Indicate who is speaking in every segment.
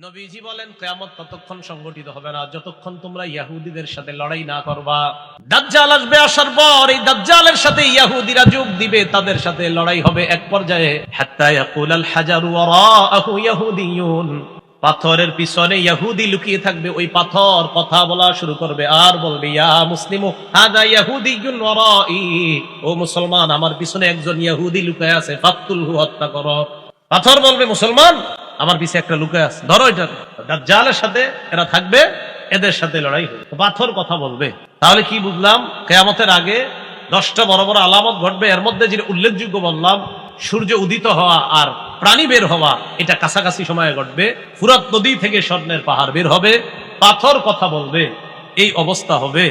Speaker 1: নবীজি বলেন কিয়ামত ততক্ষণ সংগঠিত হবে না যতক্ষণ তোমরা ইহুদিদের সাথে লড়াই না করবা। দাজ্জাল আসবে, আসার পর এই দাজ্জালের সাথে ইহুদিরা যোগ দিবে, তাদের সাথে লড়াই হবে এক পর্যায়ে হাত্তা ইয়াকুলাল হাজারু ওয়ারাআহু ইহুদিয়ুন, পাথরের পিছনে ইহুদি লুকিয়ে থাকবে, ওই পাথর কথা বলা শুরু করবে আর বলবে ইয়া মুসলিমু হাদা ইহুদিয়ুন ওয়ারাই, ও মুসলমান আমার পিছনে একজন ইহুদি লুকিয়ে আছে, ফাকতুলহু, হত্যা করো। পাথর বলবে মুসলমান আমার পিছে একটা লুকায় আছে, ধরো এটা। দাজ্জালের সাথে এরা থাকবে, এদের সাথে লড়াই হবে। পাথর কথা বলবে। তাহলে কি বুঝলাম? কিয়ামতের আগে 10টা বড় বড় আলামত ঘটবে। এর মধ্যে যে উল্লেখযোগ্য বললাম, সূর্য উদিত হওয়া আর প্রাণী বের হওয়া, এটা কাছাকাছি সময়ে ঘটবে। ফুরাত নদী থেকে স্বর্ণের পাহাড় বের হবে, পাথর কথা বলবে, এই অবস্থা হবে।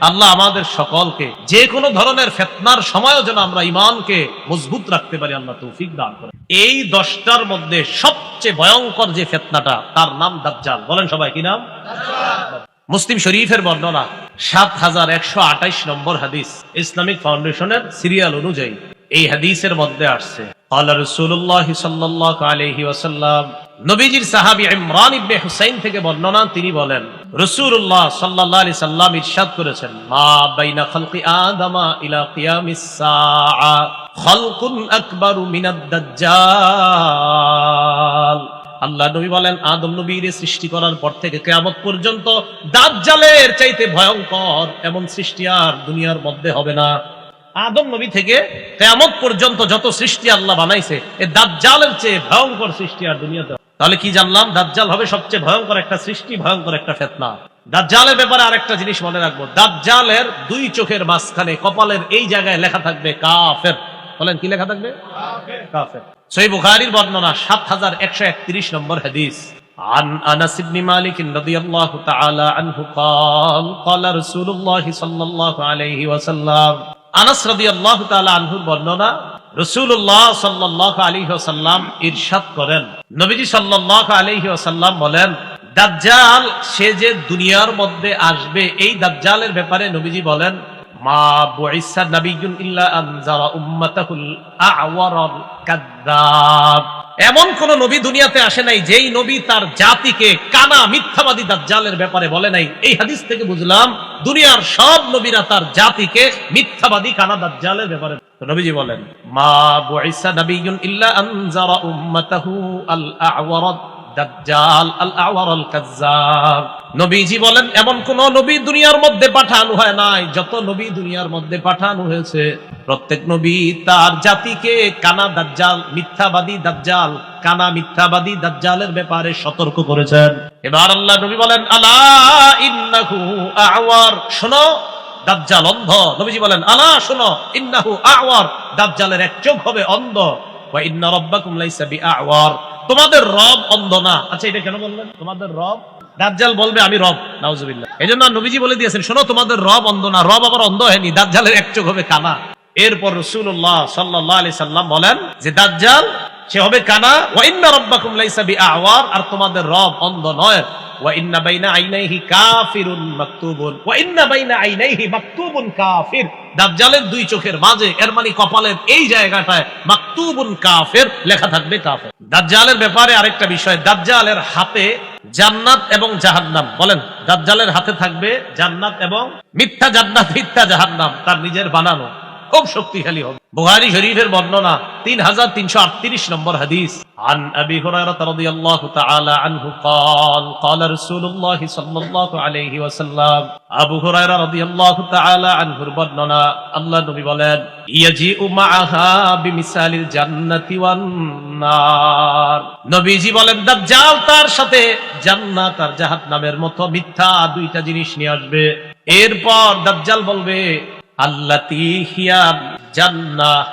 Speaker 1: আল্লাহ আমাদের সকলকে যে কোনো ধরনের ফিতনার সময়ও যেন আমরা ঈমানকে মজবুত রাখতে পারি, আল্লাহ তৌফিক দান করেন। এই 10টার মধ্যে সবচেয়ে ভয়ঙ্কর যে ফিতনাটা, তার নাম দাজ্জাল। বলেন সবাই, কি নাম? মুসলিম শরীফের বর্ণনা 7128 নম্বর হাদিস, ইসলামিক ফাউন্ডেশনের সিরিয়াল অনুযায়ী এই হাদিসের মধ্যে আসছে, ক্বালা রাসূলুল্লাহ সাল্লাল্লাহু আলাইহি ওয়াসাল্লাম, নবীজির সাহাবী ইমরান ইবনে হুসাইন থেকে বর্ণনা, তিনি বলেন রাসূলুল্লাহ সাল্লাল্লাহু আলাইহি সাল্লাম ইরশাদ করেছেন, মা বাইনা খালকি আদামা ইলা কিয়ামিস সাআ খালকুন আকবারু মিনাদ দাজ্জাল। আল্লাহ নবী বলেন, আদম নবীর সৃষ্টি করার পর থেকে কিয়ামত পর্যন্ত দাজ্জালের চাইতে ভয়ঙ্কর এমন সৃষ্টি আর দুনিয়ার মধ্যে হবে না। আদম নবী থেকে কিয়ামত পর্যন্ত যত সৃষ্টি আল্লাহ বানাইছে, এই দাজ্জালের চেয়ে ভয়ঙ্কর সৃষ্টি আর দুনিয়াতে। তাহলে কি জানলাম? দাজ্জাল হবে সবচেয়ে ভয়ঙ্কর একটা সৃষ্টি, ভয়ঙ্কর একটা ফিতনা। দাজ্জালের ব্যাপারে আরেকটা জিনিস মনে রাখবো, দাজ্জালের দুই চোখের মাঝখানে কপালের এই জায়গায় লেখা থাকবে কাফের। বলেন কি লেখা থাকবে? কাফের। সহিহ বুখারীর বর্ণনা 7131 নম্বর হাদিস, عن أنس بن مالك رضي الله تعالى عنه قال قال رسول الله صلى الله عليه وسلم, আনাস রাদিয়াল্লাহু তাআলা আনহুর বর্ণনা, রাসূলুল্লাহ সাল্লাল্লাহু আলাইহি ওয়াসাল্লাম ইরশাদ করেন, নবীজি সাল্লাল্লাহু আলাইহি ওয়াসাল্লাম বলেন, দাজ্জাল সে যে দুনিয়ার মধ্যে আসবে, এই দাজ্জালের ব্যাপারে নবীজি বলেন, মা বুইসা নাবিয়্যুন ইল্লা আনজারা উম্মাতাহুল আ'ওয়ারাল কাযযাব, এমন কোন নবী দুনিয়াতে আসে নাই যেই নবী তার জাতিকে কানা মিথ্যাবাদী দাজ্জালের ব্যাপারে বলে নাই। এই হাদিস থেকে বুঝলাম দুনিয়ার সব নবীরা তার জাতিকে মিথ্যাবাদী কানা দাজ্জালের ব্যাপারে। তো নবীজি বলেন, মা বুইসা নাবিয়্যুন ইল্লা আনজারা উম্মাতাহু আল আ'ওয়ারাদ দাজ্জাল আল আ'ওয়ারাল কাযযাব। নবীজি বলেন, এমন কোন নবী দুনিয়ার মধ্যে পাঠানো হয় নাই, যত নবী দুনিয়ার মধ্যে পাঠানো হয়েছে প্রত্যেক নবী তার জাতিকে কানা দাজ্জাল, মিথ্যাবাদী দাজ্জাল, কানা মিথ্যাবাদী দাজ্জালের ব্যাপারে সতর্ক করেছেন। এবার আল্লাহ নবী বলেন, আলা ইন্নাহু আ'ওয়ার, শোনো দাজ্জাল অন্ধ। নবীজি বলেন, আলা শোনো, ইন্নাহু আ'ওয়ার, দাজ্জালের এক চোখ হবে অন্ধ, ওয়া ইন্না রাব্বাকুম লাইসা বিআ'ওয়ার, তোমাদের রব অন্ধ না। আচ্ছা, এটা কেন বললেন তোমাদের রব? দাজ্জাল বলবে আমি রব, নাউজুবিল্লাহ। এজন্য নবীজি বলে দিয়েছেন, শোনো তোমাদের রব অন্ধ না, রব আবার অন্ধ হয়নি, দাজ্জালের এক চোখ হবে কানা। এরপর রাসূলুল্লাহ সাল্লাল্লাহু আলাইহি সাল্লাম বলেন যে দাজ্জাল সে হবে কানা, ওয়া ইন্না রাব্বাকুম লাইসা বিআ'ওয়ার, আর তোমাদের রব অন্ধ নয়, ওয়া ইন্না বাইনা আইনাইহি কাফিরুন মাকতুবুন, ওয়া ইন্না বাইনা আইনাইহি মাকতুবুন কাফির, দাজ্জালের দুই চোখের মাঝে, এর মানে কপালের এই জায়গাটায় মাকতুবুন কাফির লেখা থাকবে, কাফির। দাজ্জালের ব্যাপারে আরেকটা বিষয়, দাজ্জালের হাতে জান্নাত এবং জাহান্নাম। বলেন, দাজ্জালের হাতে থাকবে জান্নাত এবং মিথ্যা জান্নাত, মিথ্যা জাহান্নাম, তার নিজের বানানো, খুব শক্তিশালী হবে। বুখারী শরীফের বর্ণনা 3338 নম্বর হাদিস, عن أبي هريرة رضي الله تعالى عنه قال قال رسول الله صلى الله عليه وسلم, আবু হুরায়রা রাদিয়াল্লাহু তাআলা আনহুর বর্ণনা, আল্লাহ নবী বলেন, ইয়াজিউ মাআহা বিমিসালিল জান্নাতি ওয়ান নার, নবীজি বলেন দাজ্জাল তার সাথে জান্নাত আর জাহান্নামের মতো মিথ্যা দুইটা জিনিস নিয়ে আসবে। এরপর দাজ্জাল বলবে, আল্লাতী হিয়া জান্নাহ,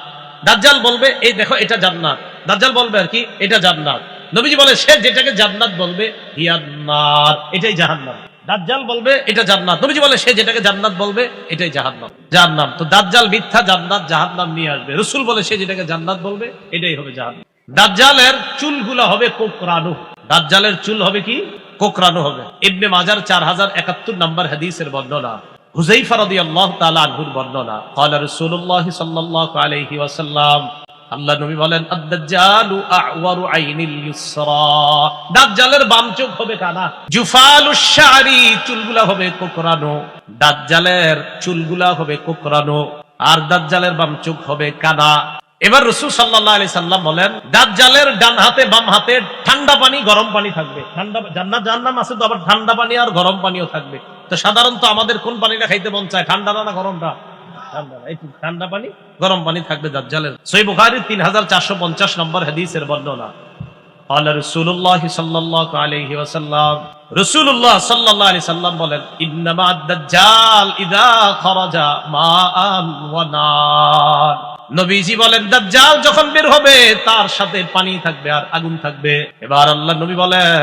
Speaker 1: দাজ্জাল বলবে এই দেখো এটা জান্নাত, দাজ্জাল বলবে আর কি এটা জান্নাত। নবীজি বলে সে যেটাকে জান্নাত বলবে হিয়ান নার, এটাই জাহান্নাম। দাজ্জাল বলবে এটা জান্নাত, নবীজি বলে সে যেটাকে জান্নাত বলবে এটাই জাহান্নাম। জাহান্নাম, তো দাজ্জাল মিথ্যা জান্নাত জাহান্নাম নিয়ে আসবে, রাসূল বলে সে যেটাকে জান্নাত বলবে এটাই হবে জাহান্নাম। দাজ্জালের চুলগুলো হবে কোকরানো, দাজ্জালের চুল হবে কি? কোকরানো হবে। ইবনে মাজার 4071 নম্বর হাদিসের বর্ণনা, হুযায়ফা রাদিয়াল্লাহু তাআলা আনহুর বর্ণনা, ক্বালা রাসূলুল্লাহ সাল্লাল্লাহু আলাইহি ওয়াসাল্লাম, আল্লাহ নবী বলেন আদ-দাজ্জালু আ'ওয়ারু আইনিল ইউসরা, দাজ্জালের বাম চোখ হবে কানা। জুফালুশ শা'রি, চুলগুলা হবে কোকড়ানো, দাজ্জালের চুলগুলা হবে কোকড়ানো, আর দাজ্জালের বাম চোখ হবে কানা। এবার রাসূল সাল্লাল্লাহু আলাইহি সাল্লাম বলেন দাজ্জালের ডান হাতে বাম হাতে ঠান্ডা পানি গরম পানি থাকবে। ঠান্ডা জান্নাত জাহান্নাম আছে তো, আবার ঠান্ডা পানি আর গরম পানিও থাকবে। তো সাধারণত আমাদের কোন পানিটা খাইতে মন চায়, ঠান্ডা না গরমটা? ঠান্ডা পানি গরম পানি থাকবে দাজ্জালের। সহিহ বুখারীর 3450 নম্বর হাদিসের বর্ণনা। ক্বালা রাসূলুল্লাহ সাল্লাল্লাহু আলাইহি ওয়াসাল্লাম, রাসূলুল্লাহ সাল্লাল্লাহু আলাইহি সাল্লাম বলেন ইন্নামা আদ-দাজ্জাল ইযা খারাজা মাআন ওয়া নার। নবীজি বলেন দাজ্জাল যখন বের হবে তার সাথে পানি থাকবে আর আগুন থাকবে। এবার আল্লাহ নবী বলেন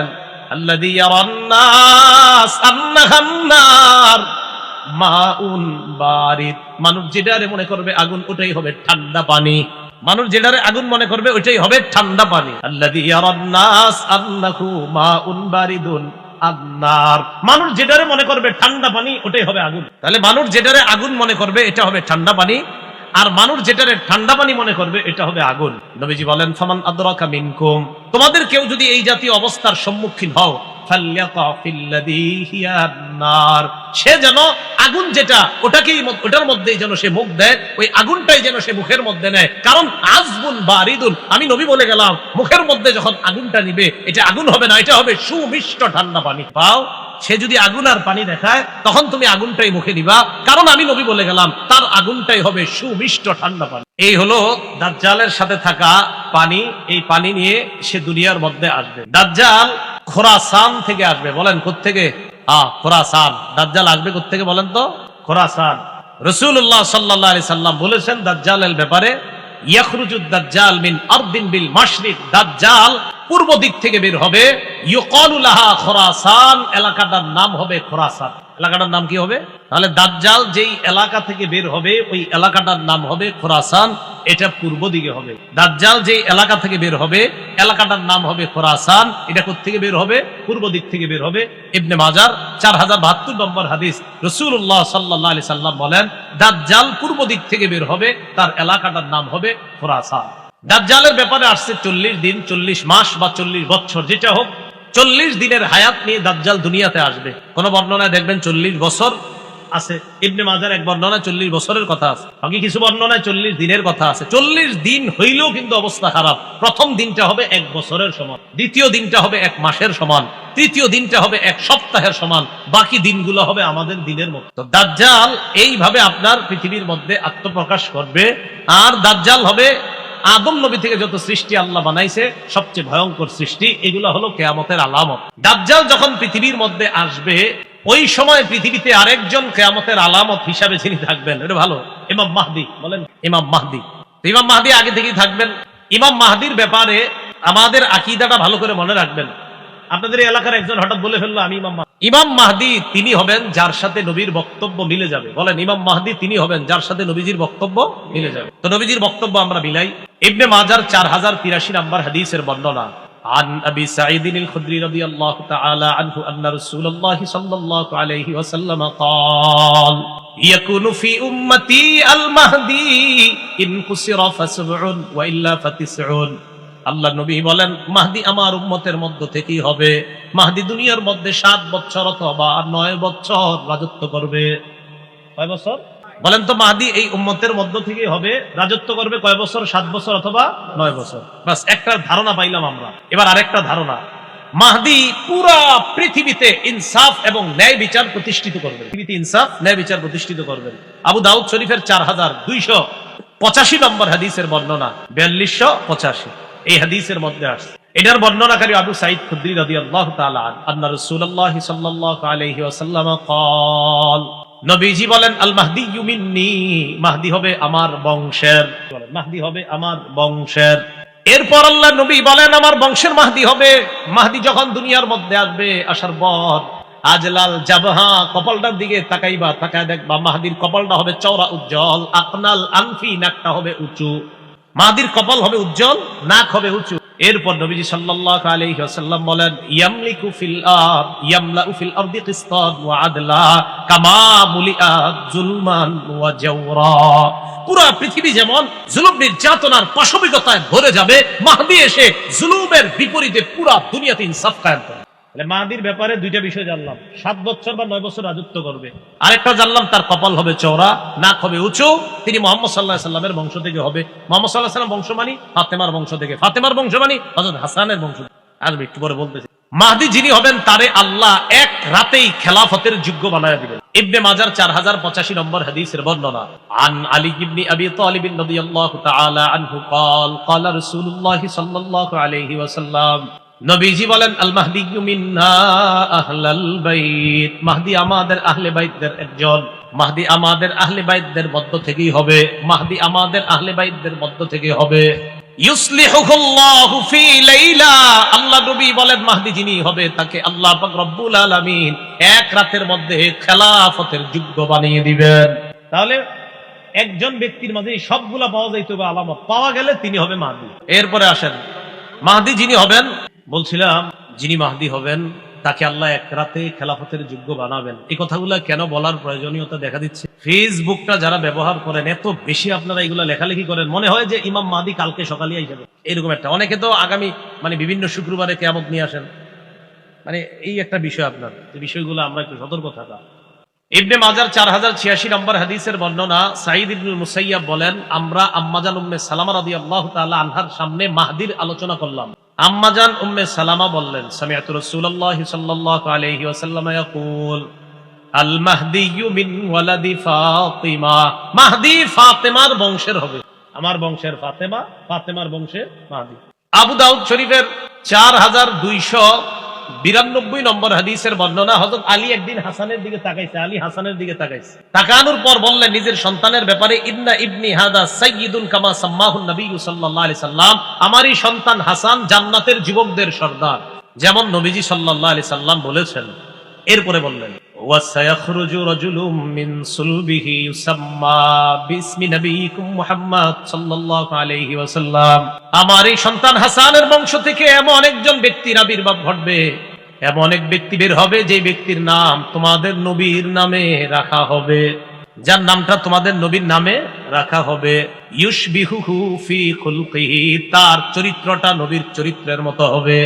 Speaker 1: আল্লাযী ইয়ারান নাস আন্নাহান নার মাউন বারিদ, মানুষ যেটারে মনে করবে আগুন ওটাই হবে ঠান্ডা পানি। মানুষ যেটারে আগুন মনে করবে ওইটাই হবে ঠান্ডা পানি। আল্লাযী ইয়ারান নাস আন্নাহু মাউন বারিদুন আন-নার, মানুষ যেটারে মনে করবে ঠান্ডা পানি ওটাই হবে আগুন। তাহলে মানুষ যেটারে আগুন মনে করবে এটা হবে ঠান্ডা পানি, আর মানুষ যেটারে ঠান্ডা পানি মনে করবে এটা হবে আগুন। নবীজি বলেন ফামান আদরাকা মিনকুম, তোমাদের কেউ যদি এই জাতীয় অবস্থার সম্মুখীন হও ফালইয়াকা ফিল্লাযী হিয়া নার, সে যেন আগুন যেটা ওটাকেই ওটার মধ্যেই যেন সে মুখ দেয়, ওই আগুনটাই যেন সে মুখের মধ্যে নেয়। কারণ আযবুন বারিদুন, আমি নবী বলে গেলাম মুখের মধ্যে যখন আগুনটা নিবে এটা আগুন হবে না, এটা হবে সুমিষ্ট ঠান্ডা পানি। পাও, সে যদি আগুন আর পানি দেখায় তখন তুমি আগুনটাই মুখে নিবা, কারণ আমি নবী বলে গেলাম তার আগুনটাই হবে সুমিষ্ট ঠান্ডা পানি। এই হলো দাজ্জালের সাথে থাকা পানি। এই পানি নিয়ে সে দুনিয়ার মধ্যে আসবে। দাজ্জাল খোরাসান থেকে আসবে। বলেন কোত্থেকে? খোরাসান। দাজ্জাল আসবে কোত্থেকে বলেন তো? খোরাসান। রাসূলুল্লাহ সাল্লাল্লাহু আলাইহি সাল্লাম বলেছেন দাজ্জালের ব্যাপারে ইয়াখরুজুদ দাজ্জাল মিন আরদিন বিল মাশরিক, দাজ্জাল পূর্ব দিক থেকে বের হবে। ইউকালু লাহা খোরাসান, এলাকাটার নাম হবে খোরাসান। এলাকাটার নাম কি হবে? তাহলে দাজ্জাল যেই এলাকা থেকে বের হবে ওই এলাকাটার নাম হবে খোরাসান, এটা পূর্ব দিকে হবে। দাজ্জাল যেই এলাকা থেকে বের হবে এলাকাটার নাম হবে খোরাসান, এটা কোথা থেকে বের হবে? পূর্ব দিক থেকে বের হবে। ইবনে মাজার 4072 নম্বর হাদিস। রাসূলুল্লাহ সাল্লাল্লাহু আলাইহি সাল্লাম বলেন দাজ্জাল পূর্ব দিক থেকে বের হবে, তার এলাকাটার নাম হবে খোরাসান। দাজ্জালের ব্যাপারে আসছে 40 দিন, 40 মাস বা 40 বছর, যেটা হোক 40 দিনের হায়াত নিয়ে দাজ্জাল দুনিয়াতে আসবে। কোন বর্ণনায় দেখবেন 40 বছর আছে। ইবনে মাজার এক বর্ণনায় 40 বছরের কথা আছে, বাকি কিছু বর্ণনায় 40 দিনের কথা আছে। 40 দিন হইলেও কিন্তু অবস্থা খারাপ। প্রথম দিনটা হবে 1 বছরের সমান, দ্বিতীয় দিনটা হবে 1 মাসের সমান, তৃতীয় দিনটা হবে 1 সপ্তাহের সমান, বাকি দিনগুলো হবে আমাদের দিনের মতো। তো দাজ্জাল এইভাবে আপনার পৃথিবীর মধ্যে আত্মপ্রকাশ করবে। আর দাজ্জাল হবে আদম নবী থেকে যত সৃষ্টি আল্লাহ বানাইছে সবচেয়ে ভয়ঙ্কর সৃষ্টি। এগুলো হলো কিয়ামতের আলামত। দাজ্জাল যখন পৃথিবীর মধ্যে আসবে ওই সময় পৃথিবীতে আরেকজন কিয়ামতের আলামত হিসাবে যিনি থাকবেন, এটা ভালো, ইমাম মাহদী। বলেন ইমাম মাহদী। ইমাম মাহদী আগে থেকেই থাকবেন। ইমাম মাহদীর ব্যাপারে আমাদের আকীদাটা ভালো করে মনে রাখবেন। আপনাদের এই এলাকার একজন হঠাৎ বলে ফেললো আমি ইমাম মাহদী তিনি হবেন যার সাথে নবীর বক্তব্য মিলে যাবে। বলেন ইমাম মাহদী তিনি হবেন যার সাথে নবীজির বক্তব্য মিলে যাবে। তো নবীজির বক্তব্য আমরা মিলাই। ইবনে মাজার 4083 নম্বর হাদিসের বর্ণনা। عن أبي سعيد الخدري رضي الله تعالى عنه أن رسول الله صلى الله عليه وسلم قال يكون في أمتي المهدي إن قصر فسبع وإلا فتسع। আল্লাহ নবী বলেন মাহদী আমার উম্মতের মধ্য থেকেই হবে। মাহদী দুনিয়ার মধ্যে 7 বছর অথবা 9 বছর রাজত্ব করবে। কয় বছর বলেন তো? মাহদী এই উম্মতের মধ্য থেকেই হবে, রাজত্ব করবে কয় বছর? 7 বছর অথবা 9 বছর। বাস একটা ধারণা পাইলাম আমরা। এবার আরেকটা ধারণা, মাহদী পুরা পৃথিবীতে ইনসাফ এবং ন্যায় বিচার প্রতিষ্ঠিত করবেন। পৃথিবীতে ইনসাফ ন্যায় বিচার প্রতিষ্ঠিত করবেন। আবু দাউদ শরীফের 4285 নম্বর হাদিসের বর্ণনা, 4285 এই হাদিসের মধ্যে আসছে। এটার বর্ণনাকারী আবু সাঈদ খুদরি রাদিয়াল্লাহু তাআলা আন্না রাসূলুল্লাহ সাল্লাল্লাহু আলাইহি ওয়াসাল্লাম قال, নবীজি বলেন আল মাহদিয়্যু মিন্নি, মাহদী হবে আমার বংশের। বলেন মাহদী হবে আমার বংশের। এরপর আল্লাহ নবী বলেন আমার বংশের মাহদী হবে। মাহদী যখন দুনিয়ার মধ্যে আসবে, আসার পর আজলাল জাবহা, কপালটার দিকে তাকাইবা, তাকায় দেখবা মাহদীর কপালটা হবে চওড়া উজ্জ্বল। আকনাল আনফি, নাকটা হবে উঁচু। মাহদীর কপাল হবে উজ্জ্বল, নাক হবে উঁচু। এরপর নবীজি সাল্লাল্লাহু আলাইহি ওয়াসাল্লাম বলেন, ইয়ামলিকু ফিল ইয়ামলাউ ফিল আরদি কিসতান ওয়া আদলা কামা মুলিআত যুলমান ওয়া জাওরা। পুরো পৃথিবী যেমন জুলুম নির্যাতনার পাশবিকতায় ভরে যাবে, মাহদী এসে জুলুমের বিপরীতে পুরো দুনিয়াতে ইনসাফ কায়েম করবে। মাহদীর ব্যাপারে দুইটা বিষয় জানলাম, 7 বছর বা 9 বছর রাজত্ব করবে। আরেকটা জানলাম তার কপাল হবে চওড়া, নাক হবে উঁচু, তিনি মুহাম্মদ সাল্লাল্লাহু আলাইহি সাল্লামের বংশ থেকে হবে। মুহাম্মদ সাল্লাল্লাহু আলাইহি সাল্লাম বংশ মানে ফাতেমার বংশ থেকে, ফাতেমার বংশ মানে হযরত হাসানের বংশ থেকে। আসবে একটু পরে বলতেছি। মাহদী যিনি হবেন তারে আল্লাহ এক রাতেই খেলাফতের যোগ্য বানায়া দিবেন। ইবনে মাজার 4085 নম্বর হাদিসের বর্ণনা। আন আলী ইবনে আবি তালিব রাদিয়াল্লাহু তাআলা আনহু قال قال رسول الله صلى الله عليه وسلم, নবীজি বলেন, আল মাহদিয়্যু মিন্না আহলাল বাইত, মাহদী আমাদের আহলে বাইতদের একজন। মাহদী আমাদের আহলে বাইতদের মধ্য থেকেই হবে, মাহদী আমাদের আহলে বাইতদের মধ্য থেকে হবে। ইউসলিহুল্লাহু ফি লাইলা, আল্লাহ নবী বলেন মাহদী যিনি হবে তাকে আল্লাহ পাক রব্বুল আলামিন এক রাতের মধ্যে খেলাফতের যোগ্য বানিয়ে দিবেন। তাহলে একজন ব্যক্তির মাঝে সবগুলা পাওয়া যাইতে হবে আলামত, পাওয়া গেলে তিনি হবে মাহদী। এরপরে আসেন, মাহদী যিনি হবেন, বলছিলাম যিনি মাহদী হবেন তাকে আল্লাহ এক রাতে খেলাফতের যোগ্য বানাবেন। এই কথাগুলো কেন বলার প্রয়োজনীয়তা দেখা দিচ্ছে, ফেসবুকটা যারা ব্যবহার করেন এত বেশি আপনারা এগুলো লেখালেখি করেন, মনে হয় যে ইমাম মাহদী কালকে সকালে আইসাবে, এরকম একটা। অনেকে তো আগামী বিভিন্ন শুক্রবারে কিয়ামত নিয়ে আসেন, এই একটা বিষয়। আপনার এই বিষয়গুলো আমরা একটু সতর্ক থাকা। ইবনে মাজার 4086 নম্বর হাদিসের বর্ণনা। সাঈদ ইবনুল মুসাইয়াব বলেন, আমরা আম্মাজান উম্মে সালামা রাদিয়াল্লাহু তাআলা আনহার সামনে মাহদীর আলোচনা করলাম। আম্মাজান উম্মে সালামা বললেন, সামিআতু রাসূলুল্লাহি সাল্লাল্লাহু আলাইহি ওয়াসাল্লাম ইয়াকুল, আল মাহদিয়্যু মিন ওয়ালাদি ফাতিমা, মাহদী ফাতেমার বংশের হবে। আমার বংশের ফাতেমা, ফাতেমার বংশে মাহদী। আবু দাউদ শরীফের 4292 নম্বর হাদিসের বর্ণনা। হযরত আলী একদিন হাসানের দিকে তাকাইছে, আলী হাসানের দিকে তাকাইছে, তাকানোর পর বললেন নিজের সন্তানের ব্যাপারে, ইন্না ইবনি হাদা সাইয়্যিদুন কামা সাম্মাহু নবী সাল্লাল্লাহু আলাইহি সাল্লাম, আমারই সন্তান হাসান জান্নাতের যুবকদের সর্দার, যেমন নবীজি সাল্লাল্লাহু আলাইহি সাল্লাম বলেছেন। এরপরে বললেন, ওয়া সায়াখরুজু রাজুলুম মিন সুলবিহি ইউসাম্মা বিসমি নবিয়িকুম মুহাম্মদ সাল্লাল্লাহু আলাইহি ওয়াসাল্লাম, আমার এই সন্তান হাসানের বংশ থেকে এমন একজন ব্যক্তির আবির্ভাব ঘটবে, এমন এক ব্যক্তি বের হবে যে ব্যক্তির নাম তোমাদের নবীর নামে রাখা হবে, যার নামটা তোমাদের নবীর নামে রাখা হবে। ইউশবিহুহু ফি খুলকিহি, তার চরিত্রটা নবীর চরিত্রের মতো হবে,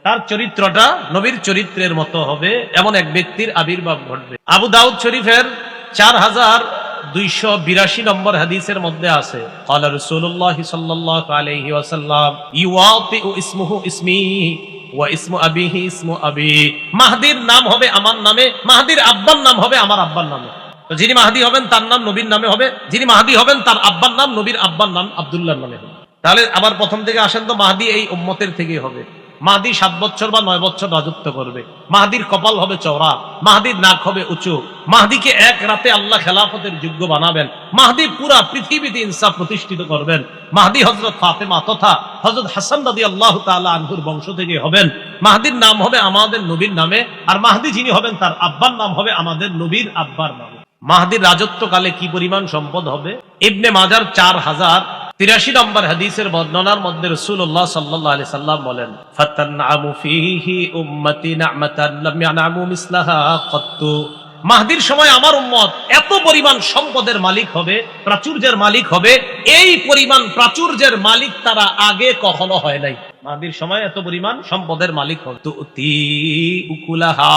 Speaker 1: তার চরিত্রটা নবীর চরিত্রের মতো হবে, এমন এক ব্যক্তির আবির্ভাব ঘটবে। আবু দাউদ শরীফের 4282 নম্বর হাদিসের মধ্যে আছে, ক্বালা রাসূলুল্লাহি সাল্লাল্লাহু আলাইহি ওয়াসাল্লাম, ইউআতিউ ইসমুহু ইসমি ওয়া ইসমু আবিহি ইসমু আবি, মাহদীর নাম হবে আমার নামে, মাহদীর আব্বার নাম হবে আমার আব্বার নামে। তো যিনি মাহদী হবেন তার নাম নবীর নামে হবে, যিনি মাহদী হবেন তার আব্বার নাম নবীর আব্বার নাম আব্দুল্লাহর নামে হবে। তাহলে আবার প্রথম থেকে আসেন তো, মাহদী এই উম্মতের থেকেই হবে। মাহদী 7 বছর বা 9 বছর রাজত্ব করবে। মাহদীর কপাল হবে চওড়া, মাহদীর নাক হবে উঁচু। মাহদীকে এক রাতে আল্লাহ খেলাফতের যোগ্য বানাবেন। মাহদী পুরা পৃথিবীতে ইনসাফ প্রতিষ্ঠিত করবেন। মাহদী হযরত ফাতেমা তথা হযরত হাসান রাদিয়াল্লাহু তাআলা আনহুর বংশ থেকে হবেন। মাহদীর নাম হবে আমাদের নবীর নামে, আর মাহদী যিনি হবেন তার আব্বার নাম হবে আমাদের নবীর আব্বার নামে। মাহদীর রাজত্বকালে কি পরিমাণ সম্পদ হবে? ইবনে মাজার 4083 নম্বর হাদিসের বর্ণনার মধ্যে রাসূলুল্লাহ সাল্লাল্লাহু আলাইহি সাল্লাম বলেন, ফাতানআমু ফীহি উম্মতি নি'মাতান লাম ইয়ানআমু মিসলাহা কত্তু, মাহদীর সময় আমার উম্মত এত পরিমাণ সম্পদের মালিক হবে, প্রাচুর্যের মালিক হবে, এই পরিমাণ প্রাচুর্যের মালিক তারা আগে কখনো হয় নাই। মাহদীর সময় এত পরিমাণ সম্পদের মালিক হবে। তুতি উকুলাহা,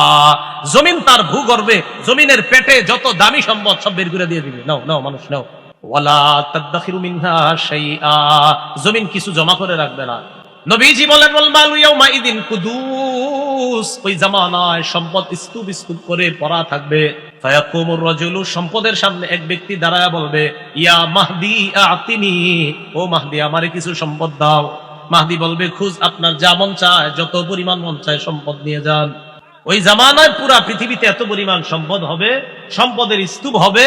Speaker 1: জমিন তার ভূগর্ভে, জমিনের পেটে যত দামি সম্পদ সব বের করে দিয়ে দিবে, নাও নাও মানুষ নাও। ওয়ালা তাদাখিরু মিনহা শাইআ, জমিন কিছু জমা করে রাখবে না। নবীজি বলেন, ওয়াল মালু ইয়াউমা ইদিন কুদুস, ওই জামানায় সম্পদ স্তূপ স্তূপ করে পড়া থাকবে। ফায়াকুমুর রাজুলু, সম্পদের সামনে এক ব্যক্তি দাঁড়ায় বলবে, ইয়া মাহদী আতিনি, ও মাহদী আমারে কিছু সম্পদ দাও। মাহদী বলবে, খুঁজ, আপনার যা মন চায়, যত পরিমাণ মন চায় সম্পদ নিয়ে যান। ওই জামানায় পুরা পৃথিবীতে এত পরিমাণ সম্পদ হবে সম্পদের স্তূপ হবে।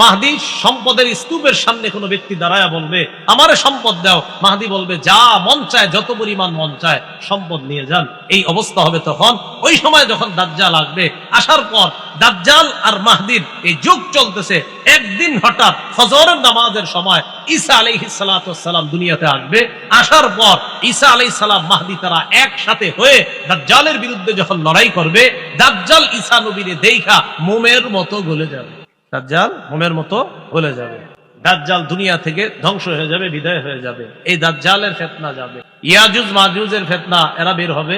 Speaker 1: মাহদী সম্পদের স্তূপের সামনে কোনো ব্যক্তি দাঁড়ায়া বলবে, আমারে সম্পদ দাও। মাহদী বলবে, যা মন চায়, যত পরিমাণ মন চায় সম্পদ নিয়ে যান। এই অবস্থা হবে তখন। ওই সময় যখন দাজ্জাল আসবে, আসার পর দাজ্জাল আর মাহদীর এই যুগ চলতেছে। একদিন হঠাৎ ফজরের নামাজের সময় ঈসা আলাইহিস সালাতু ওয়াস সালাম দুনিয়াতে আসবে। আসার পর ঈসা আলাইহিস সালাম, মাহদী তারা একসাথে হয়ে দাজ্জালের বিরুদ্ধে যখন লড়াই করবে, দাজ্জাল ঈসা নবীরে দেইখা মোমের মতো গলে যাবে। দাজ্জাল মোমের মতো গলে যাবে। দাজ্জাল দুনিয়া থেকে ধ্বংস হয়ে যাবে, বিদায় হয়ে যাবে। এই দাজ্জালের ফিতনা যাবে, ইয়াজুজ মাজুজের ফিতনা, এরা বের হবে।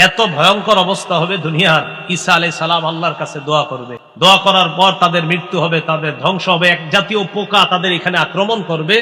Speaker 1: এত ভয়ঙ্কর অবস্থা হবে দুনিয়ার। ঈসা আলাইহিস সালাম আল্লাহর কাছে দোয়া করবে। দোয়া করার পর তাদের মৃত্যু হবে, তাদের ধ্বংস হবে। এক জাতীয় পোকা তাদের এখানে আক্রমণ করবে।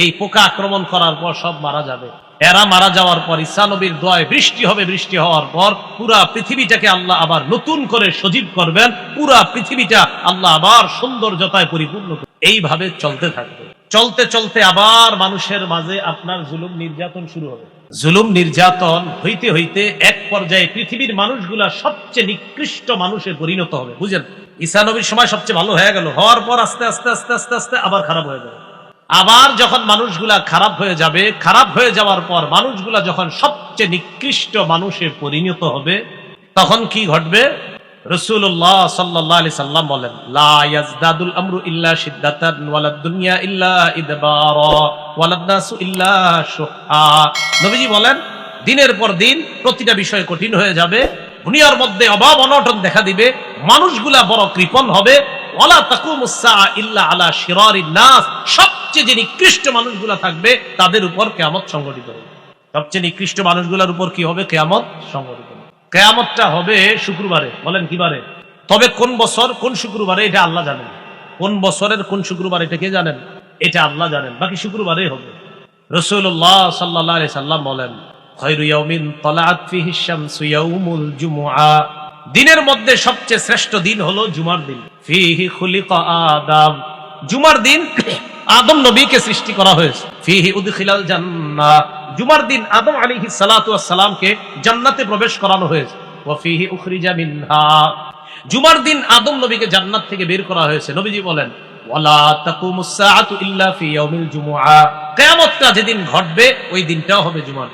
Speaker 1: এই পোকা আক্রমণ করার পর সব মারা যাবে। এরা মারা যাওয়ার পর ঈসা নবীর দোয়ায় বৃষ্টি হবে। বৃষ্টি হওয়ার পর পুরা পৃথিবীটাকে আল্লাহ আবার নতুন করে সজীব করবেন। পুরা পৃথিবীটা আল্লাহ আবার সৌন্দর্যতায় পরিপূর্ণ করবেন। এইভাবে চলতে থাকবে। চলতে চলতে আবার মানুষের মাঝে আপনার জুলুম নির্যাতন শুরু হবে। জুলুম নির্যাতন হইতে হইতে এক পর্যায়ে পৃথিবীর মানুষগুলা সবচেয়ে নিকৃষ্ট মানুষে পরিণত হবে। বুঝেন, ঈসা নবীর সময় সবচেয়ে ভালো হয়ে গেল, হওয়ার পর আস্তে আস্তে আস্তে আস্তে আস্তে আবার খারাপ হয়ে যাবে। আবার যখন মানুষগুলা খারাপ হয়ে যাবে, খারাপ হয়ে যাওয়ার পর মানুষগুলা যখন সবচেয়ে নিকৃষ্ট মানুষে পরিণত হবে, তখন কি ঘটবে? রাসূলুল্লাহ সাল্লাল্লাহু আলাইহি সাল্লাম বলেন, লা ইয়াজদাদুল আমরু ইল্লা শিদ্দাতান ওয়ালাদ দুনিয়া ইল্লা ইদবারা ওয়ালাদ নাসু ইল্লা শুহা। নবীজি বলেন, দিনের পর দিন প্রতিটা বিষয় কঠিন হয়ে যাবে। দুনিয়ার মধ্যে অভাব অনটন দেখা দিবে, মানুষগুলা বড় কৃপণ হবে। ওয়ালা তাকুমুস সাআ ইল্লা আলা শিরারিন নাস, সবচেয়ে যে নিকৃষ্ট মানুষগুলা থাকবে তাদের উপর কিয়ামত সংঘটিত হবে। সবচেয়ে নিকৃষ্ট মানুষগুলোর উপর কি হবে? কিয়ামত সংঘটিত হবে। কিয়ামতটা হবে শুক্রবারে। বলেন কি বারে? তবে কোন বছর কোন শুক্রবারে এটা আল্লাহ জানেন। কোন বছরের কোন শুক্রবার এটা কে জানেন? এটা আল্লাহ জানেন। বাকি শুক্রবারে হবে। রাসূলুল্লাহ সাল্লাল্লাহু আলাইহি সাল্লাম বলেন, খায়রু ইয়াউমিন তালাআত ফিহি আশ-শামসু ইয়াউমুল জুমআ, দিনের মধ্যে সবচেয়ে শ্রেষ্ঠ দিন হলো জুমার দিন। ফিহি খুলিকা আদম, জুমার দিন আদম নবীকে সৃষ্টি করা হয়েছে। ফিহি উদখিলাল জান্নাহ, জুমার দিন আদম আলাইহিস সালাতু ওয়াস সালামকে জান্নাতে প্রবেশ করানো হয়েছে। ওয়া ফিহি উখরিজা মিনহা, জুমার দিন আদম নবীকে জান্নাত থেকে বের করা হয়েছে। নবীজি বলেন, ওয়ালা তাকুমুস সাআতু ইল্লা ফি ইয়াউমিল জুমআ, কিয়ামতটা যেদিন ঘটবে ওই দিনটাও হবে জুমার।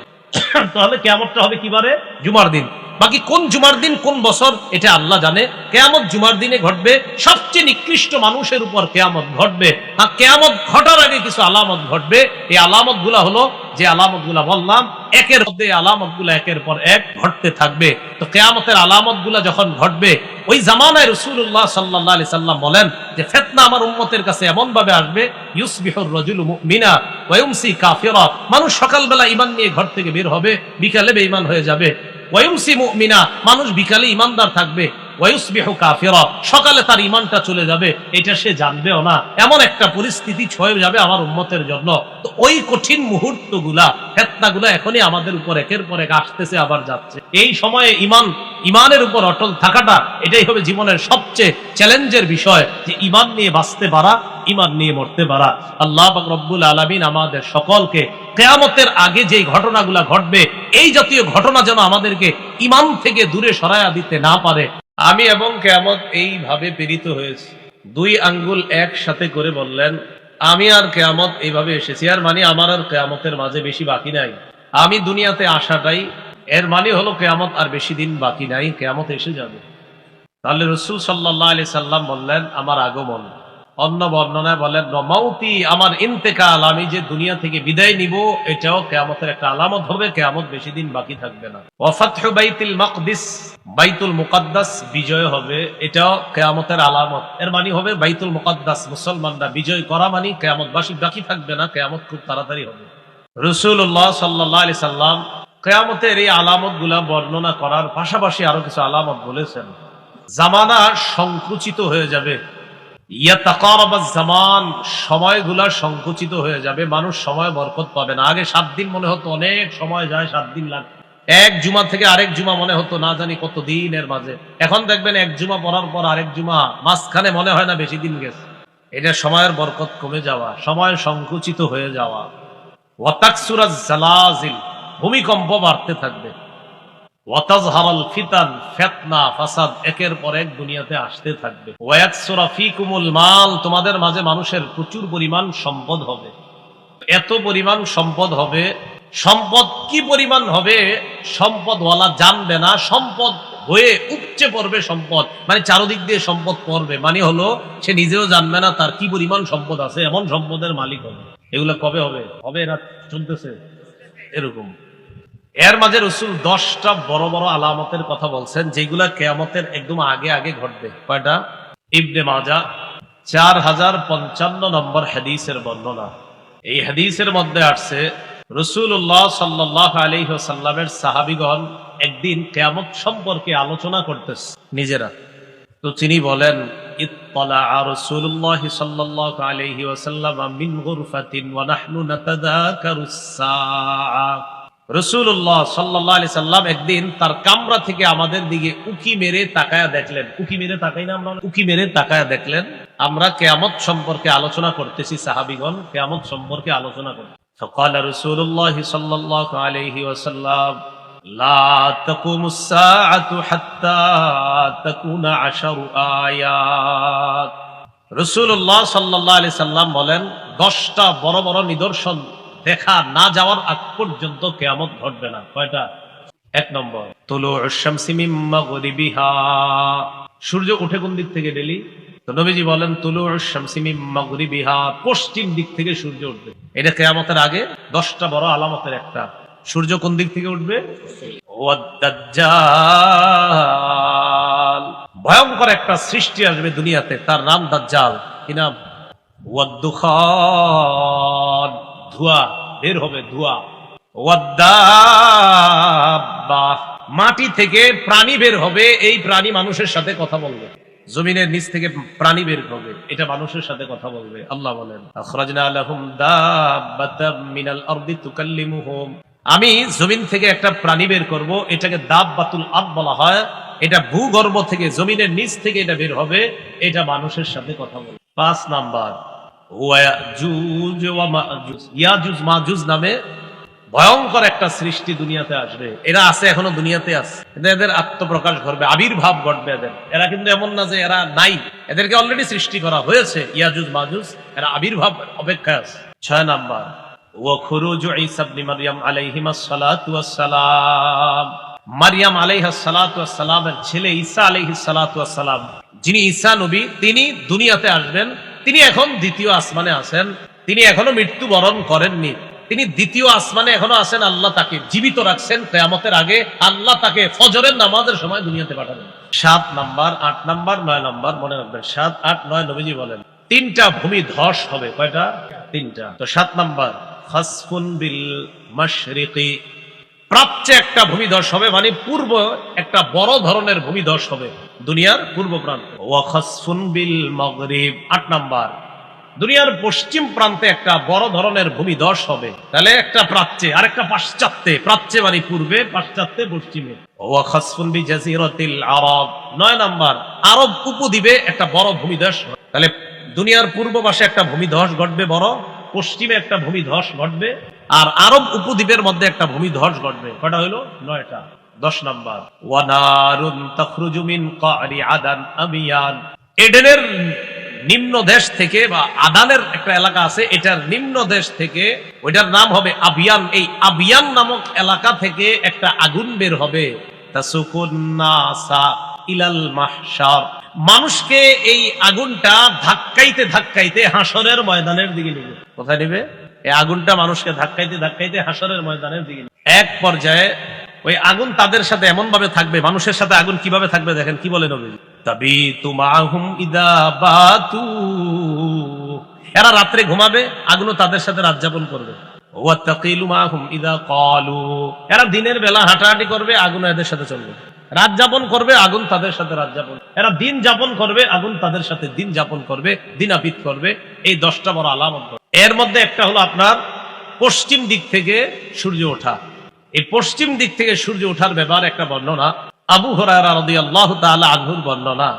Speaker 1: তাহলে কিয়ামতটা হবে কি বারে? জুমার দিন। বাকি কোন জুমার দিন কোন বছর এটা আল্লাহ জানে। কিয়ামত জুমার দিনে ঘটবে। সবচেয়ে নিকৃষ্ট মানুষের উপর কিয়ামত ঘটবে। আর কিয়ামত ঘটার আগে কিছু আলামত ঘটবে। এই আলামত গুলা হলো যে আলামত গুলা বললাম, একের মধ্যে আলামত গুলা একের পর এক ঘটতে থাকবে। তো কিয়ামতের আলামত গুলা যখন ঘটবে, ওই জামানায় রাসূলুল্লাহ সাল্লাল্লাহু আলাইহি সাল্লাম বলেন যে ফিতনা আমার উম্মতের কাছে এমন ভাবে আসবে, ইউসবিহুর রাজুলু মুমিনা ওয়া ইউমসি কাফিরা, মানুষ সকালবেলা ঈমান নিয়ে ঘর থেকে বের হবে, বিকালে বেঈমান হয়ে যাবে। ওয়ায়ুমসি মুমিনা, মানুষ বিকালে ইমানদার থাকবে। ওয়ায়ুসবিহু কাফিরা, সকালে তার ইমানটা চলে যাবে, এটা সে জানবেও না। এমন একটা পরিস্থিতি ছয়ে যাবে আমার উম্মতের জন্য। তো ওই কঠিন মুহূর্তগুলা, ফিতনাগুলা এখনই আমাদের উপর একের পর এক আসতেছে, আবার যাচ্ছে। এই সময়ে ইমানের উপর অটল থাকাটা, এটাই হবে জীবনের সবচেয়ে চ্যালেঞ্জের বিষয়, যে ইমান নিয়ে বাঁচতে পারা, ইমান নিয়ে মরতে পারা। আল্লাহ পাক রব্বুল আলামিন আমাদের সকলকে কিয়ামতের আগে যে ঘটনাগুলা ঘটবে, এই জাতীয় ঘটনা যেন আমাদেরকে ইমান থেকে দূরে সরায়া দিতে না পারে। আমি এবং কিয়ামত এইভাবে প্রেরিত হয়েছে। দুই আঙ্গুল একসাথে করে বললেন, আমি আর কিয়ামত এইভাবে এসেছি। আর মানে আমার আর কিয়ামতের মাঝে বেশি বাকি নাই। আমি দুনিয়াতে আসাটাই এর মানে হলো কিয়ামত আর বেশি দিন বাকি নাই, কিয়ামত এসে যাবে। তাহলে রাসূল সাল্লাল্লাহু আলাইহি সাল্লাম বললেন, আমার আগমন। অন্য বর্ণনায় বলেন, মাউতি, আমার ইন্তেকাল, আমি যে দুনিয়া থেকে বিদায় নিব, এটাও কিয়ামতের একটা আলামত হবে। কিয়ামত বেশি দিন বাকি থাকবে না। ওয়া ফাতহু বাইতুল মাকদিস, বাইতুল মুকাদ্দাস বিজয় হবে, এটাও কিয়ামতের আলামত। এর মানে হবে বাইতুল মুকাদ্দাস মুসলমানরা বিজয় করা মানে কিয়ামত বাকি থাকবে না, কিয়ামত খুব তাড়াতাড়ি হবে। রাসূলুল্লাহ সাল্লাল্লাহু আলাইহি সাল্লাম কিয়ামতের এই আলামতগুলা বর্ণনা করার পাশাপাশি আরো কিছু আলামত বলেছেন। জামানা সংকুচিত হয়ে যাবে, ইয়াতাকারাবাজ জামান, সময়গুলা সংকুচিত হয়ে যাবে। মানুষ সময় বরকত পাবে না। আগে 7 দিন মনে হতো অনেক সময় যায়, 7 দিন লাগে। এক জুমা থেকে আরেক জুমা মনে হতো না জানি কত দিনের মাঝে। এখন দেখবেন এক জুমা পড়ার পর আরেক জুমা মাঝখানে মনে হয় না বেশি দিন গেছে। এটা সময়ের বরকত কমে যাওয়া, সময় সংকুচিত হয়ে যাওয়া। ওয়া তাকসুরাজ জালাজিল, ভূমিকম্প বাড়তে থাকবে। ওয়াতাজহারাল ফিতান, ফিতনা ফাসাদ একের পর এক দুনিয়াতে আসতে থাকবে। ওয়ায়াকসুরা ফীকুমুল মাল, তোমাদের মাঝে মানুষের প্রচুর পরিমাণ সম্পদ হবে। এত পরিমাণ সম্পদ হবে, সম্পদ কি পরিমাণ হবে সম্পদওয়ালা জানবে না, সম্পদ হয়ে উপচে পড়বে সম্পদ, মানে চারদিক দিয়ে সম্পদ পড়বে, মানে হলো সে নিজেও জানবে না তার কি পরিমাণ সম্পদ আছে, এমন সম্পদের মালিক হবে। এগুলো কবে হবে? হবে না, চলতেছে এরকম। এর মাঝে রাসূল 10টা বড় বড় আলামতের কথা বলছেন, যেগুলা কিয়ামতের একদম আগে আগে ঘটবে। কয়টা? ইবনে মাজাহ 4055 নম্বর হাদিসের বর্ণনা। এই হাদিসের মধ্যে আসছে রাসূলুল্লাহ সাল্লাল্লাহু আলাইহি ওয়াসাল্লামের সাহাবীগণ একদিন কিয়ামত সম্পর্কে আলোচনা করতেছে নিজেরা। তো তিনি বলেন, ইত্তালা রাসূলুল্লাহ সাল্লাল্লাহু আলাইহি ওয়াসাল্লাম মিন গুরফাতিন ওয়া নাহনু নাতাযাকারুস সাআ। রাসূলুল্লাহ সাল্লাল্লাহু আলাইহি সাল্লাম একদিন তার কামরা থেকে আমাদের দিকে উকি মেরে তাকায়া দেখলেন। উকি মেরে তাকাই না আমরা? উকি মেরে তাকায়া দেখলেন আমরা কিয়ামত সম্পর্কে আলোচনা করতেছি, সাহাবীগণ কিয়ামত সম্পর্কে আলোচনা করতেছি। فقال رسول الله صلى الله عليه وسلم لا تقوم الساعة حتى تكون 10 آيات। রাসূলুল্লাহ সাল্লাল্লাহু আলাইহি সাল্লাম বলেন 10টা বড় বড় নিদর্শন দেখা না যাওয়ার আগ পর্যন্ত কিয়ামত ঘটবে না। কয়টা? 1 নম্বর, তুলুউশ শামসি মিন মাগরিবিহা, সূর্য ওঠে কোন দিক থেকে ডেলি? তো নবীজি বলেন তুলুউশ শামসি মিন মাগরিবিহা, পশ্চিম দিক থেকে সূর্য উঠবে। এটা কিয়ামতের আগে 10টা বড় আলামতের একটা। সূর্য কোন দিক থেকে উঠবে? ওয়াদ দাজ্জাল, ভয়ঙ্কর একটা সৃষ্টি আসবে দুনিয়াতে, তার নাম দাজ্জাল। কি নাম? ওয়াদ দুখান, ধোঁয়া বের হবে, ধোঁয়া। ওয়াদ দাব্বা, মাটি থেকে প্রাণী বের হবে, এই প্রাণী মানুষের সাথে কথা বলবে। জমিনের নিচ থেকে প্রাণী বের হবে, এটা মানুষের সাথে কথা বলবে। আল্লাহ বলেন আখরাজনা লাহুম দাব্বাতাম মিনাল আরদি তুকাল্লিমুহুম, আমি জমিন থেকে একটা প্রাণী বের করব, এটাকে দাব্বাতুল আরদ বলা হয়। এটা ভূগর্ভ থেকে, জমিনের নিচ থেকে এটা বের হবে, এটা মানুষের সাথে কথা বলবে। 5 নাম্বার, ইয়াজুজ ওয়া মাজুজ, ইয়াজুজ মাজুজ নামে ভয়ঙ্কর একটা সৃষ্টি দুনিয়াতে আসবে। এরা আছে, এখনো দুনিয়াতে আছে, এদের আত্মপ্রকাশ ঘটবে, আবির্ভাব ঘটবে এদের। এরা কিন্তু এমন না যে এরা নাই, এদেরকে অলরেডি সৃষ্টি করা হয়েছে। ইয়াজুজ মাজুজ, এরা আবির্ভাব অপেক্ষায় আছে। 6 নাম্বার, ওয়া খুরুজু ঈসা ইবনে মারইয়াম আলাইহিমাস সালাতু ওয়াস সালাম, মারইয়াম আলাইহাস সালাতু ওয়াস সালামের ছেলে ঈসা আলাইহিস সালাতু ওয়াস সালাম, যিনি ঈসা নবী, তিনি দুনিয়াতে আসবেন। তিনি এখন দ্বিতীয় আসমানে আছেন, তিনি এখনো মৃত্যুবরণ করেননি, তিনি দ্বিতীয় আসমানে এখনো আছেন। আল্লাহ তাকে জীবিত রাখছেন, কিয়ামতের আগে আল্লাহ তাকে ফজরের নামাজের সময় দুনিয়াতে পাঠাবেন। 7 নাম্বার, 8 নাম্বার, 9 নাম্বার মনে রাখবেন। 7, 8, 9 নবীজি বলেন 3টা ভূমি ধস হবে। কয়টা? 3টা। তো 7 নাম্বার, খাসফুন বিল মাশরিকি, প্রাচ্যে একটা ভূমিধস হবে, মানে পূর্ব একটা বড় ধরনের ভূমিধস হবে দুনিয়ার পূর্ব প্রান্তে। ওয়া খাসফুন বিল মাগরিব, 8 নাম্বার, দুনিয়ার পশ্চিম প্রান্তে একটা বড় ধরনের ভূমিধস হবে। তাহলে একটা প্রাচ্যে আর একটা পাশ্চাত্যে, প্রাচ্যে মানে পূর্বে, পাশ্চাত্যে পশ্চিমে। ওয়া খাসফুন বিজাজিরাতিল আরব, 9 নাম্বার, আরব উপদ্বীপে একটা বড় ভূমিধস। তাহলে দুনিয়ার পূর্ব পাশে একটা ভূমিধস ঘটবে বড়, পশ্চিমে একটা ভূমিধস ঘটবে, আর আরব উপদ্বীপের মধ্যে একটা ভূমিধস ঘটবে। কয়টা হলো? 9টা। 10 নাম্বার, ওয়া নারুন তাখরুজু মিন ক্বারি আদান আবিয়ান, এডেনের নিম্ন দেশ থেকে, বা আদানের একটা এলাকা আছে, এটার নিম্ন দেশ থেকে, ওইটার নাম হবে আবিয়ান। এই আবিয়ান নামক এলাকা থেকে একটা আগুন বের হবে। তাসুকুন নাসা ইলাল মাহশার, মানুষকে এই আগুনটা ধাক্কাইতে ধাক্কাইতে হাসরের ময়দানের দিকে নিবে। কোথায় নিবে? এই আগুনটা মানুষকে ধাক্কাইতে ধাক্কাইতে হাসরের ময়দানের দিকে নিবে। এক পর্যায়ে ওই আগুন তাদের সাথে এমন ভাবে থাকবে, মানুষের সাথে আগুন কিভাবে থাকবে দেখেন কি বলে নবী, তাবিতু মাহুম ইদা বাতু, এরা রাত্রে ঘুমাবে, আগুনও তাদের সাথে রাত যাপন করবে। ওয়া তাকিলু মাহুম ইদা ক্বালু, এরা দিনের বেলা হাঁটাহাঁটি করবে, আগুন এদের সাথে চলবে। রাত যাপন করবে, আগুন তাদের সাথে রাত যাপন। এরা দিন যাপন করবে, আগুন তাদের সাথে দিন যাপন করবে, দিনাপিত করবে। এই 10টা বড় আলামত। এর মধ্যে একটা হলো আপনার পশ্চিম দিক থেকে সূর্য ওঠা। এই পশ্চিম দিক থেকে সূর্য ওঠার ব্যাপারে একটা বর্ণনা, আবু হুরায়রা রাদিয়াল্লাহু তাআলা আনহুর বর্ণনা।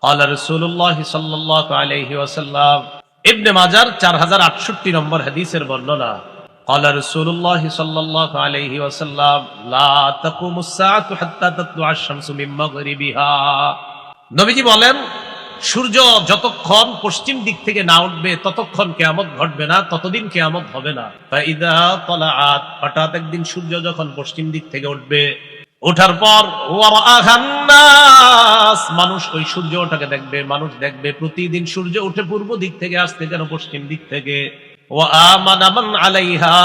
Speaker 1: ক্বালা রাসূলুল্লাহ সাল্লাল্লাহু আলাইহি ওয়াসাল্লাম, ইবনে মাজাহ 4068 নম্বর হাদিসের বর্ণনা। قال رسول الله صلى الله عليه وسلم لا تقوم الساعة حتى تطلع الشمس من مغربها। নবীজি বলেন, সূর্য যতক্ষণ পশ্চিম দিক থেকে না উঠবে ততক্ষণ কিয়ামত ঘটবে না, ততদিন কিয়ামত হবে না। ফাইদা তলাআত, হঠাৎ একদিন সূর্য যখন পশ্চিম দিক থেকে উঠবে, ওঠার পর ওয়ারাআহান নাস, মানুষ ওই সূর্য ওঠাকে দেখবে, মানুষ দেখবে প্রতিদিন সূর্য উঠে পূর্ব দিক থেকে আসতে যেন পশ্চিম দিক থেকে। ওয়া আমানা মান আলাইহা,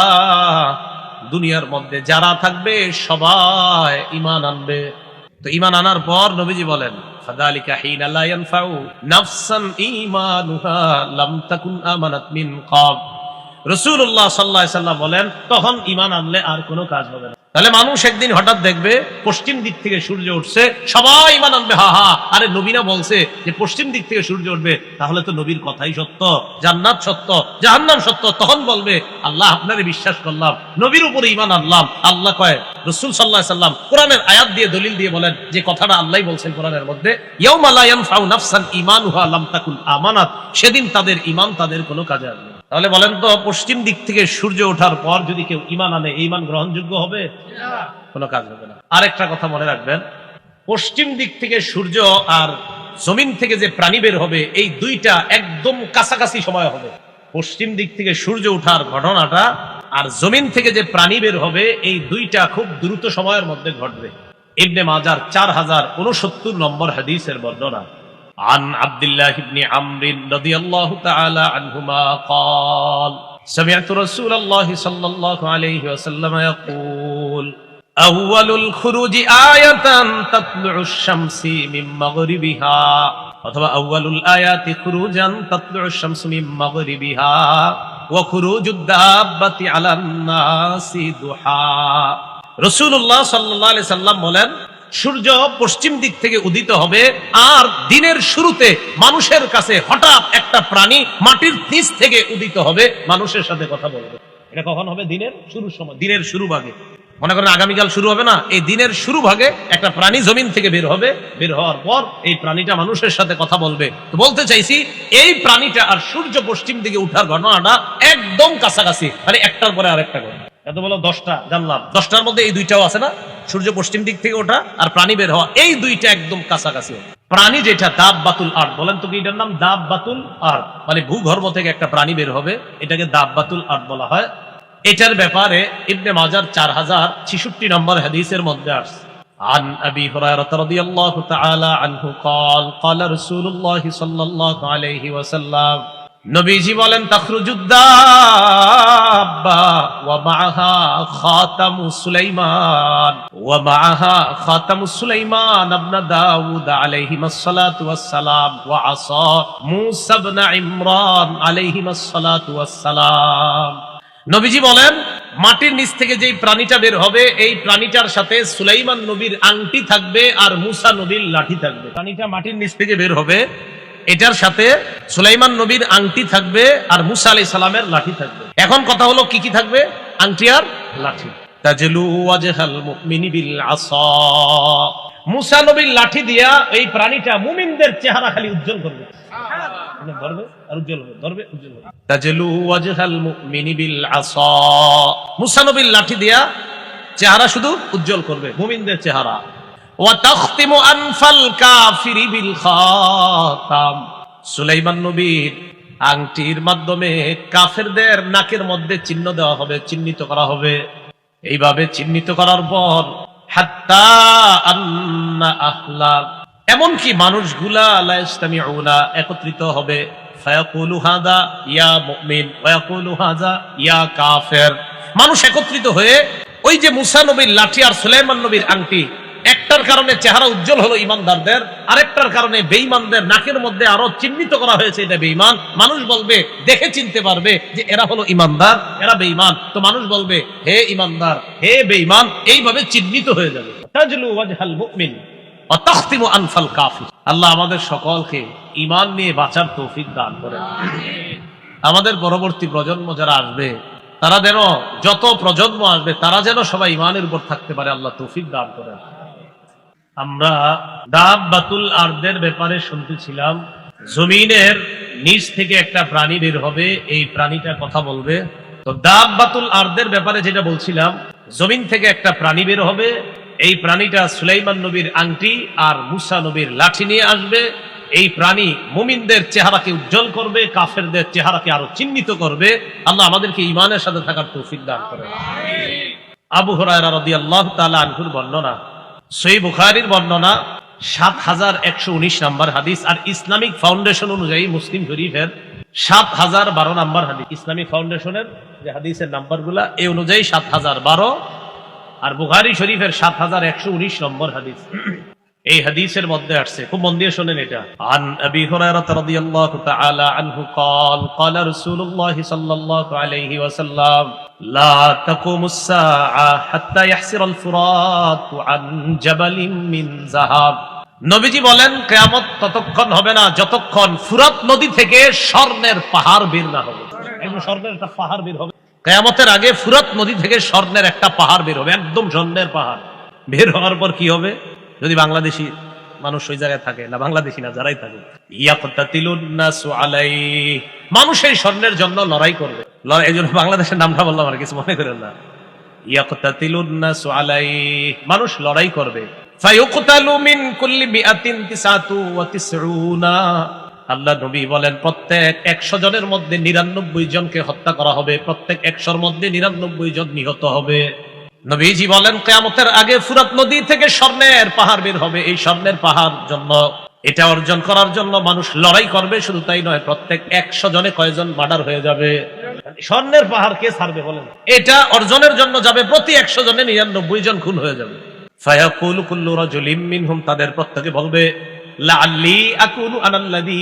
Speaker 1: দুনিয়ার মধ্যে যারা থাকবে সবাই ঈমান আনবে। তো ঈমান আনার পর নবীজি বলেন ফাযালিকা হিনা লা ইয়ানফাউ নাফসান ঈমানুহা লাম তাকুন আমানাত মিন ক্বাব। রাসূলুল্লাহ সাল্লাল্লাহু আলাইহি ওয়াসাল্লাম বলেন, তখন ঈমান আনলে আর কোনো কাজ হবে না। তাহলে মানুষ একদিন হঠাৎ দেখবে পশ্চিম দিক থেকে সূর্য উঠছে, সবাই ঈমান আনবে, হা হা, আরে নবী না বলছে যে পশ্চিম দিক থেকে সূর্য উঠবে, তাহলে তো নবীর কথাই সত্য, জান্নাত সত্য, জাহান্নাম সত্য। তখন বলবে আল্লাহ আপনারে বিশ্বাস করলাম, নবীর উপরে ঈমান আনলাম। আল্লাহ কয়, রাসূল সাল্লাল্লাহু আলাইহি ওয়াসাল্লাম কোরআনের আয়াত দিয়ে দলিল দিয়ে বলেন যে কথাটা আল্লাহই বলছেন কোরআনের মধ্যে, ইয়াউমা লা ইয়ানফাউ নাফসান ঈমানুহা লাম তাকুন আমানাত, সেদিন তাদের ঈমান তাদের কোনো কাজে আসবে না। তাহলে বলেন তো, পশ্চিম দিক থেকে সূর্য ওঠার পর যদি কেউ ঈমান আনে, এই ঈমান গ্রহণযোগ্য হবে? কোনো কাজ হবে না। আরেকটা কথা মনে রাখবেন, পশ্চিম দিক থেকে সূর্য আর জমিন থেকে যে প্রাণী বের হবে, এই দুইটা একদম কাছাকাছি সময় হবে। পশ্চিম দিক থেকে সূর্য ওঠার ঘটনাটা আর জমিন থেকে যে প্রাণী বের হবে, এই দুইটা খুব দ্রুত সময়ের মধ্যে ঘটবে। ইবনে মাজার 4069 নম্বর হাদিসের বর্ণনা। عن عبد الله بن عمرو رضي الله تعالى عنهما قال سمعت رسول الله صلى الله عليه وسلم يقول أول الخروج آية تطلع الشمس من مغربها অথবা أول الآيات خروجا تطلع الشمس من مغربها وخروج الدابة على الناس ضحى। রাসূলুল্লাহ সাল্লাল্লাহু আলাইহি সাল্লাম বলেন, সূর্য পশ্চিম দিক থেকে উদিত হবে আর দিনের শুরুতে মানুষের কাছে হঠাৎ একটা প্রাণী মাটির নিচ থেকে উদিত হবে, মানুষের সাথে কথা বলবে। এটা কখন হবে? দিনের শুরুর সময়, দিনের শুরু ভাগে। মনে করেন আগামীকাল শুরু হবে না, এই দিনের শুরু ভাগে একটা প্রাণী জমিন থেকে বের হবে, বের হওয়ার পর এই প্রাণীটা মানুষের সাথে কথা বলবে। তো বলতে চাইছি, এই প্রাণীটা আর সূর্য পশ্চিম দিকে উঠার ঘটনাটা একদম কাছাকাছি, মানে একটার পরে আরেকটা ঘটনা। এত বলো 10টা জানলাম, 10টার মধ্যে এই দুইটাও আছে না, সূর্য পশ্চিম দিক থেকে ওঠা আর প্রাণী বের হওয়া, এই দুইটা একদম কাছাকাছি। প্রাণী যেটা দাব্বাতুল আরদ, বলেন তো কি এটার নাম? দাব্বাতুল আরদ, মানে ভূগর্ভ থেকে একটা প্রাণী বের হবে, এটাকে দাব্বাতুল আরদ বলা হয়। এটার ব্যাপারে ইবনে মাজার 4066 নম্বর হাদিসের মধ্যে আসছে। عن أبي هريرة رضي الله تعالى عنه قال قال رسول الله صلى الله عليه وسلم, নবীজি বলেন, তাখরুজুদ দাব্বা ওয়া মাআহা খাতামু সুলাইমান ওয়া মাআহা খাতামু সুলাইমান ইবনে দাউদ আলাইহিস সালাতু ওয়াস সালাম ওয়া আসা মূসা ইবনে ইমরান আলাইহিস সালাতু ওয়াস সালাম। নবীজি বলেন, মাটির নিচ থেকে যেই প্রাণীটা বের হবে, এই প্রাণীটার সাথে সুলাইমান নবীর আংটি থাকবে আর মূসা নবীর লাঠি থাকবে। প্রাণীটা মাটির নিচ থেকে বের হবে, এটার সাথে সুলাইমান নবীর আংটি থাকবে আর মূসা আলাইহিস সালামের লাঠি থাকবে। এখন কথা হলো কি কি থাকবে? আংটি আর লাঠি। তাজলু ওয়াজহাল মুমিনি বিল আসা, মূসা নবীর লাঠি দিয়া এই প্রাণীটা মুমিনদের চেহারা খালি উজ্জ্বল করবে, ধরবে আর উজ্জ্বল হবে, ধরবে উজ্জ্বল হবে। তাজলু ওয়াজহাল মুমিনি বিল আসা, মূসা নবীর লাঠি দিয়া চেহারা শুধু উজ্জ্বল করবে, মুমিনদের চেহারা। ওয়া তাখতিমু আনফাল কাফিরি বিল খাতাম, সুলাইমান নবীর আংটির মাধ্যমে কাফেরদের নাকের মধ্যে চিহ্ন দেওয়া হবে, চিহ্নিত করা হবে। এইভাবে চিহ্নিত করার পর হাত্তা আন্না আহলা, এমনকি মানুষগুলা লা ইসতামিউনা, একত্রিত হবে। ফায়াকুলু হাদা ইয়া মুমিন ওয়া ইয়াকুলু হাদা ইয়া কাফের, মানুষ একত্রিত হয়ে ওই যে মূসা নবীর লাঠি আর সুলাইমান নবীর আংটি, একটার কারণে চেহারা উজ্জ্বল হলো ইমানদারদের, আরেকটার কারণে বেঈমানদের নাকের মধ্যে আরো চিহ্নিত করা হয়েছে এটা বেঈমান। মানুষ বলবে, দেখে চিনতে পারবে যে এরা হলো ইমানদার, এরা বেঈমান। তো মানুষ বলবে, হে ইমানদার, হে বেঈমান, এইভাবে চিহ্নিত হয়ে যাবে। তাজলু ওয়াজহাল মুমিন ওয়া তাখতিমু আনফাল কাফির। আল্লাহ আমাদের সকলকে ঈমান নিয়ে বাঁচার তৌফিক দান করেন। আমাদের পরবর্তী প্রজন্ম যারা আসবে, তারা যেন, যত প্রজন্ম আসবে তারা যেন সবাই ঈমানের উপর থাকতে পারে, আল্লাহ তৌফিক দান করেন। আমরা দাব্বাতুল আরদের ব্যাপারে শুনতেছিলাম, জমিনের নিচ থেকে একটা প্রাণী বের হবে, এই প্রাণীটা কথা বলবে, তো দাব্বাতুল আরদের ব্যাপারে যেটা বলছিলাম, জমিন থেকে একটা প্রাণী বের হবে। এই প্রাণীটা সুলাইমান নবীর আংটি আর মুসা নবীর লাঠি নিয়ে আসবে। এই প্রাণী মুমিনদের চেহারাকে উজ্জ্বল করবে, কাফেরদের চেহারাকে আরো চিহ্নিত করবে। আল্লাহ আমাদেরকে ঈমানের সাথে থাকার তৌফিক দান করেন। আবু হুরায়রা রাদিয়াল্লাহু তাআলা আনহুর বর্ণনা, সহিহ বুখারীর বর্ণনা ৭১১৯ নম্বর হাদিস, আর ইসলামিক ফাউন্ডেশন অনুযায়ী মুসলিম শরীফের ৭০১২ নম্বর হাদিস। ইসলামিক ফাউন্ডেশনের যে হাদিসের নাম্বারগুলা এই অনুযায়ী ৭০১২, আর বুখারী শরীফের ৭১১৯ নম্বর হাদিস। এই হাদিসের মধ্যে আসছে, খুব মন দিয়ে শোনেন এটা। আন আবি হুরায়রা রাদিয়াল্লাহু তাআলা আনহু قال قال رسول الله صلى الله عليه وسلم لا تقوم الساعة حتى يحسر الفرات عن جبل من ذهب। নবীজি বলেন কিয়ামত ততক্ষণ হবে না যতক্ষণ ফুরাত নদী থেকে স্বর্ণের পাহাড় বের না হবে। একদম স্বর্ণের একটা পাহাড় বের হবে কিয়ামতের আগে। ফুরাত নদী থেকে স্বর্ণের একটা পাহাড় বের হবে, একদম স্বর্ণের পাহাড়। বের হওয়ার পর কি হবে? যদি বাংলাদেশি মানুষ ওই জায়গায় থাকে, না বাংলাদেশি না যারাই থাকে, ইয়াকতাতিলুন নাসু আলাইহি, মানুষ এই স্বর্ণের জন্য লড়াই করবে। এই জন্য বাংলাদেশের নামটা বললাম, আর কিছু মনে করেন না। ইয়াকতাতিলুন নাসু আলাইহি, মানুষ লড়াই করবে। ফায়ুকতালু মিন কুল্লি মিআতিন তিসআতু ওয়া তিসউনা, আল্লাহ নবী বলেন প্রত্যেক ১০০ জনের মধ্যে ৯৯ জনকে হত্যা করা হবে, প্রত্যেক ১০০-র মধ্যে ৯৯ জন নিহত হবে। নবীজি বলেন কিয়ামতের আগে ফুরাত নদী থেকে স্বর্ণের পাহাড় বের হবে। এই স্বর্ণের পাহাড় জন্য, এটা অর্জন করার জন্য মানুষ লড়াই করবে। শুধু তাই নয়, প্রত্যেক ১০০ জনে কয়জন মার্ডার হয়ে যাবে। স্বর্ণের পাহাড় কে ছাড়বে বলেন? এটা অর্জনের জন্য যাবে, প্রতি ১০০ জনে ৯৯ জন খুন হয়ে যাবে। ফায়াকুলু কুল্লু রাজুলিম মিনহুম, তাদের প্রত্যেকে বলবে লাআল্লি আকুনু আনাল্লাযী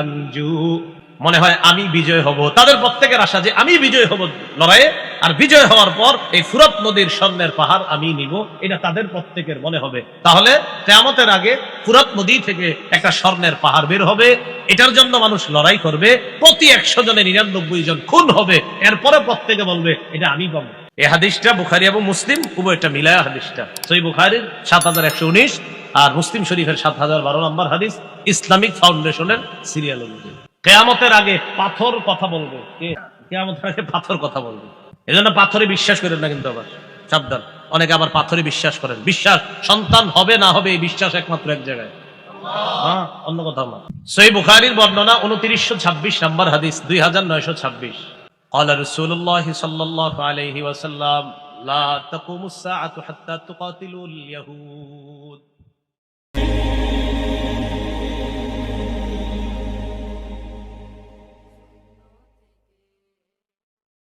Speaker 1: আনজু, মনে হয় আমি বিজয় হব। তাদের প্রত্যেকের আশা যে আমি বিজয় হব লড়াইয়ে, আর বিজয় হওয়ার পর এই ফুরাত নদীর স্বর্ণের পাহাড় আমি নিব, এটা তাদের প্রত্যেকের মনে হবে। তাহলে কিয়ামতের আগে ফুরাত নদী থেকে একটা স্বর্ণের পাহাড় বের হবে। এটার জন্য মানুষ লড়াই করবে, প্রতি ১০০ জনে ৯৯ জন খুন হবে। এরপরে প্রত্যেকে বলবে এটা আমি পাবো। এই হাদিসটা বুখারী এবং মুসলিম উভয়টা মিলায়া হাদিসটা। সহিহ বুখারীর ৭১১৯ আর মুসলিম শরীফের ৭০১২ নম্বর হাদিস, ইসলামিক ফাউন্ডেশনের সিরিয়াল অনুযায়ী। কিয়ামতের আগে পাথর কথা বলবে। কিয়ামতের আগে পাথর কথা বলবে। এজন্য পাথরে বিশ্বাস করেন না কিন্তু, আবার সাবধান। অনেকে আবার পাথরে বিশ্বাস করেন। বিশ্বাস সন্তান হবে না হবে এই বিশ্বাস একমাত্র এক জায়গায়, অন্য কোথাও না। সহিহ বুখারীর বর্ণনা ২৯২৬ নম্বর হাদিস, ২৯২৬। قال رسول الله صلى الله عليه وسلم لا تقوم الساعة حتى تقاتلوا اليهود